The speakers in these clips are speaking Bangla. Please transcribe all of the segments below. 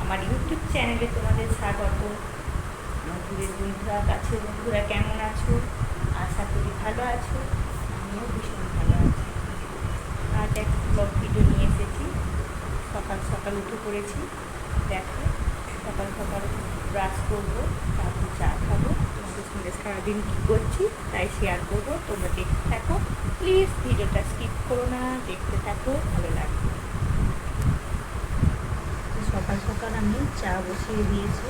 আমার ইউটিউব চ্যানেলে তোমাদের স্বাগত। দূরের বন্ধুরা, কাছের বন্ধুরা কেমন আছো? আশা করি ভালো আছো। আমিও ভীষণ ভালো আছি। আজ এক ব্লগ ভিডিও নিয়ে এসেছি। সকাল সকাল উঠে পড়েছি। দেখো, সকাল সকাল ব্রাশ করবো, তারপর চা খাবো। তোমাদের সঙ্গে সারাদিন কী করছি তাই শেয়ার করবো। তোমরা দেখতে থাকো, প্লিজ ভিডিওটা স্কিপ করো না, দেখতে থাকো, ভালো লাগবে। সকাল সকাল আমি চা বসিয়ে দিয়েছি,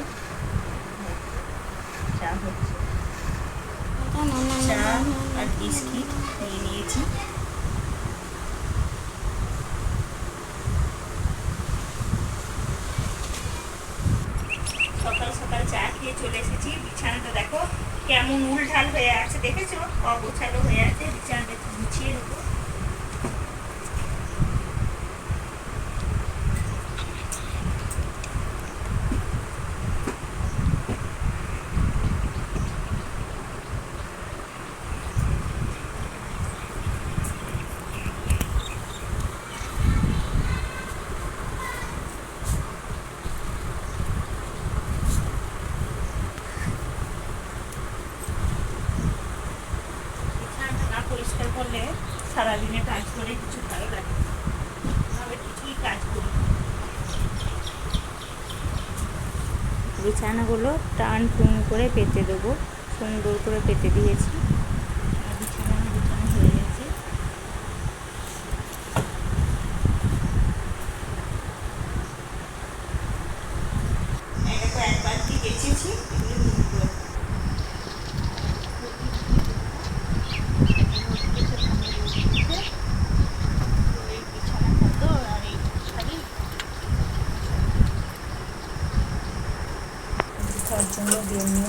চা হচ্ছে। চা আর বিস্কিট নিয়ে নিয়েছি। সকাল সকাল চা খেয়ে চলে এসেছি। বিছানাটা দেখো কেমন উলঢাল হয়ে আছে, দেখেছো? অগোছালো হয়ে আছে। বিছানাটা গুছিয়ে নেবো। পরিষ্কার করলে সারাদিনে কাজ করে কিছু ভালো লাগে না, তবে কিছুই কাজ করি। বিছানাগুলো টান টুন করে পেতে দেবো, সুন্দর করে পেতে দিয়েছি। বিছানা হয়ে গেছে। এক বালতি গেছেছি।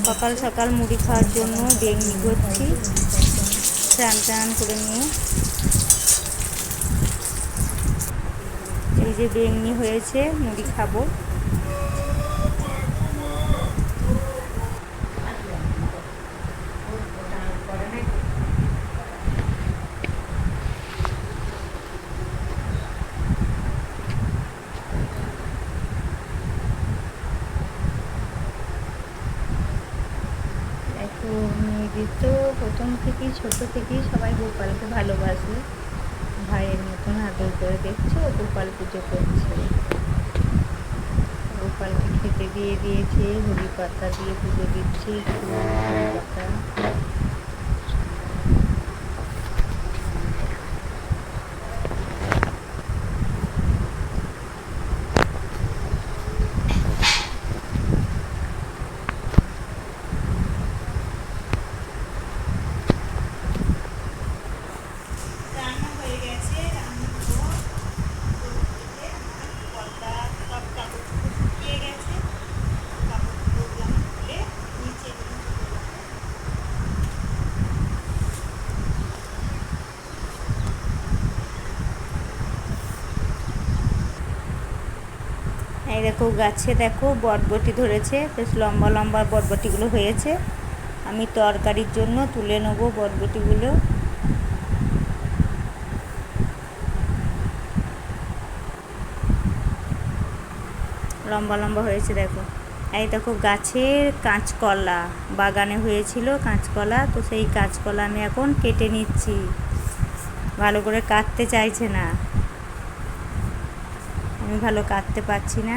সকাল সকাল মুড়ি খাওয়ার জন্য বেগনি করছি, স্নান টান করে নিয়ে। এই যে বেগনি হয়েছে, মুড়ি খাবো। মেয়েদের তো প্রথম থেকেই, ছোটো থেকেই সবাই গোপালকে ভালোবাসে। ভাইয়ের মতন আদর করে, দেখছো গোপাল পুজো করছে। গোপালকে খেতে দিয়ে দিয়েছে, হরি পাতা দিয়ে পুজো দিচ্ছি, হরি পাতা। এই দেখো গাছে দেখো বরবটি ধরেছে, বেশ লম্বা লম্বা বরবটিগুলো হয়েছে। আমি তরকারির জন্য তুলে নেবো বরবটিগুলো। লম্বা লম্বা হয়েছে দেখো। এই দেখো গাছের কাঁচকলা, বাগানে হয়েছিল কাঁচকলা, তো সেই কাঁচকলা আমি এখন কেটে নিচ্ছি। ভালো করে কাটতে চাইছে না, আমি ভালো কাটতে পারছি না।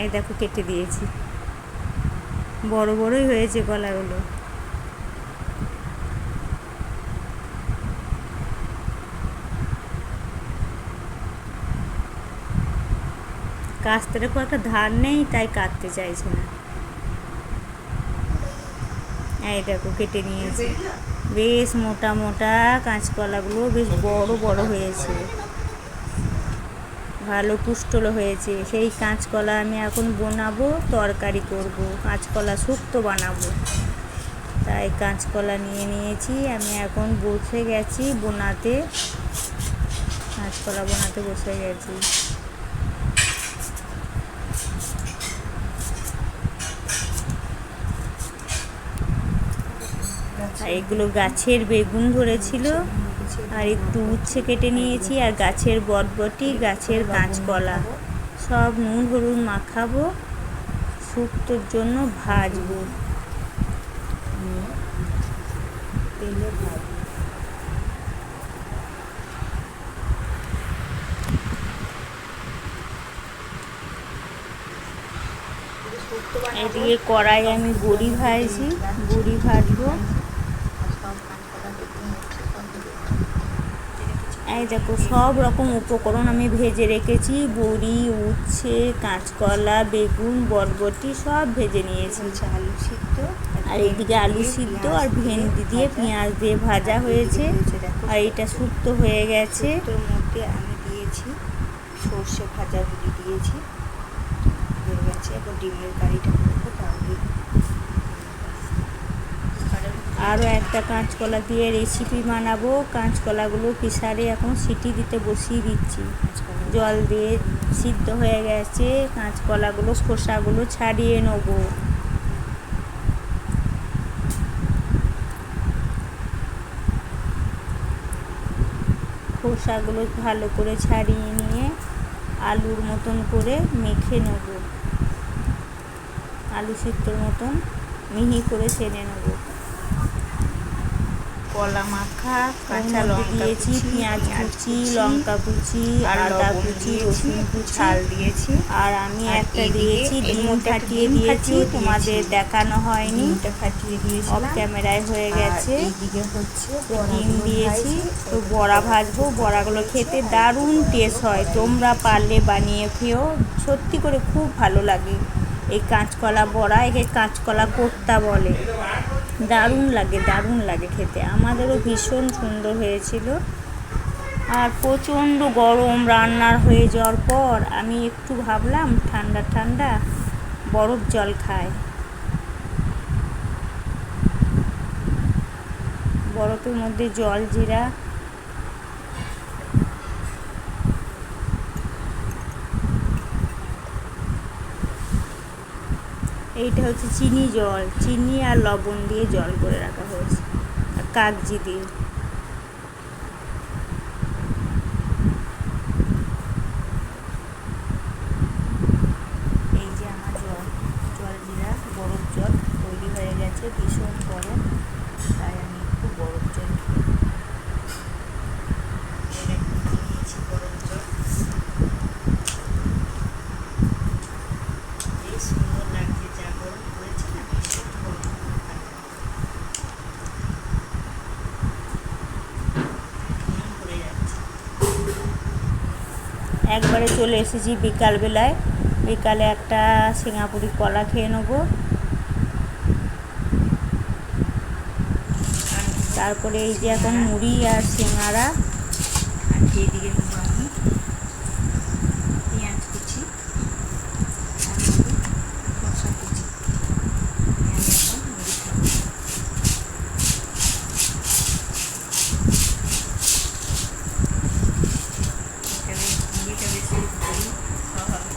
এই দেখো কেটে দিয়েছি, বড় বড়ই হয়েছে কলাগুলো। কাস্তের খুব একটা ধার নেই, তাই কাটতে চাইছে না। এই দেখো কেটে নিয়েছি। বেশ মোটা মোটা কাঁচকলাগুলো বেশ বড় বড় হয়েছে, ভালো পুষ্টল হয়েছে। সেই কাঁচকলা আমি এখন বানাবো, তরকারি করব, কাঁচকলা শুক্তো বানাবো। তাই কাঁচকলা নিয়ে নিয়েছি, আমি এখন বসে গেছি বোনাতে, কাঁচকলা বোনাতে বসে গেছি। আর এগুলো গাছের বেগুন ধরেছিল, আর একটু উচ্ছে কেটে নিয়েছি, আর গাছের বরবটি, গাছের কাঁচকলা সব নুন হলুদ মাখাবো, শুক্তোর জন্য ভাজবো, তেলে ভাজবো। এদিকে কড়াই আমি বড়ি ভাজছি, বড়ি ভাজবো। এই দেখো সব রকম উপকরণ আমি ভেজে রেখেছি, বড়ি, উচ্ছে, কাঁচকলা, বেগুন, বরবটি সব ভেজে নিয়েছি। আলু সিদ্ধ, আর এইদিকে আলু সিদ্ধ আর ভেন্ডি দিয়ে পেঁয়াজ দিয়ে ভাজা হয়েছে। আর এটা শুক্তো হয়ে গেছে। শুক্তোর মধ্যে আমি দিয়েছি সর্ষে ভাজা বড়ি দিয়েছি, হয়ে গেছে। এখন ডিমের কারিটা করবো, তাহলে আরও একটা কাঁচকলা দিয়ে রেসিপি বানাবো। কাঁচকলাগুলো প্রেসারে এখন সিটি দিতে বসিয়ে দিচ্ছি, জল দিয়ে সিদ্ধ হয়ে গেছে। কাঁচকলাগুলো খোসাগুলো ছাড়িয়ে নেবো। খোসাগুলো ভালো করে ছাড়িয়ে নিয়ে আলুর মতন করে মেখে নেব, আলু সিদ্ধর মতন মিহি করে ছেড়ে নেব। কলা মাখা, কাঁচা লঙ্কা দিয়েছি পেঁয়াজ কুচি, লঙ্কা কুচি, আদা কুচি, রসুন কুচি, ঝাল দিয়েছি। আর আমি একটা দিয়েছি ডিম ফাটিয়ে দিয়েছি, তোমাদের দেখানো হয়নি, ফাটিয়ে দিয়েছি, অফ ক্যামেরায় হয়ে গেছে। এইদিকে হচ্ছে ডিম দিয়েছি, তো বড়া ভাজবো। বড়াগুলো খেতে দারুণ টেস্ট হয়, তোমরা পারলে বানিয়ে খেও, সত্যি করে খুব ভালো লাগে। এই কাঁচকলা বড়া, একে কাঁচকলা কোপ্তা বলে, দারুণ লাগে খেতে। আমাদেরও ভীষণ সুন্দর হয়েছিল। আর প্রচণ্ড গরম, রান্নার হয়ে যাওয়ার পর আমি একটু ভাবলাম ঠান্ডা ঠান্ডা বরফ জল খাই। বরফের মধ্যে জল জিরা, এইটা হচ্ছে চিনি জল, চিনি আর লবণ দিয়ে জল করে রাখা হয়েছে, আর কাগজি দিয়ে। এই যে আমার জল জিরা বরফ জল তৈরি হয়ে গেছে। ভীষণ গরম, তাই আমি একটু বরফ জল নিয়েছি। বরফ জল বেশ সুন্দর লাগছে, যা গরম পড়েছে না, ভীষণ গরম পড়ে যাচ্ছে। একবারে চলে এসেছি বিকালবেলায়, বিকালে একটা সিঙ্গাপুরি কলা খেয়ে নেবো। তারপরে এই যে এখন মুড়ি আর সিঙ্গারা। আর এইদিকে নেবো আমি পেঁয়াজ কুচি আর নেবো শসা কুচি। আমি এখন মুড়ি খাবো। এখানে মুড়িটা বেশি করি খাওয়া হবে।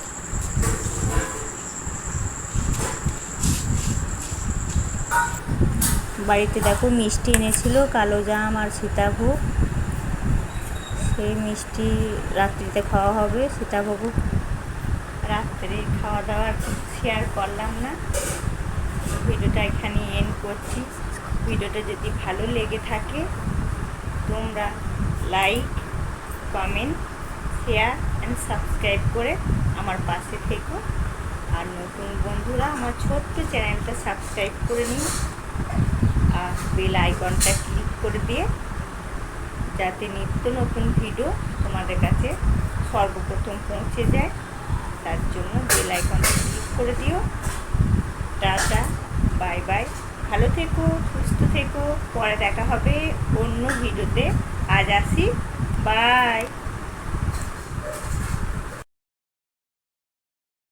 বাড়িতে দেখো মিষ্টি এনেছিল, কালো জাম আর সীতাভোগ, সেই মিষ্টি রাত্রিতে খাওয়া হবে। সীতাভোগ রাত্রে খাওয়া দাওয়ার শেয়ার করলাম না, ভিডিওটা এখানে এন্ড করছি। ভিডিওটা যদি ভালো লেগে থাকে তোমরা like, comment, share and subscribe করে আমার পাশে থেকো। আর নতুন বন্ধুরা আমার ছোট্ট চ্যানেলটা সাবস্ক্রাইব করে নিন, আর বেল আইকনটা ক্লিক করে দিয়ে, যাতে নিত্য নতুন ভিডিও তোমাদের কাছে সর্বপ্রথম পৌঁছে যায়, তার জন্য বেল আইকনটা ক্লিক করে দিও। টাটা, বাই বাই, ভালো থেকো, সুস্থ থেকো। পরে দেখা হবে অন্য ভিডিওতে। আজ আসি, বাই।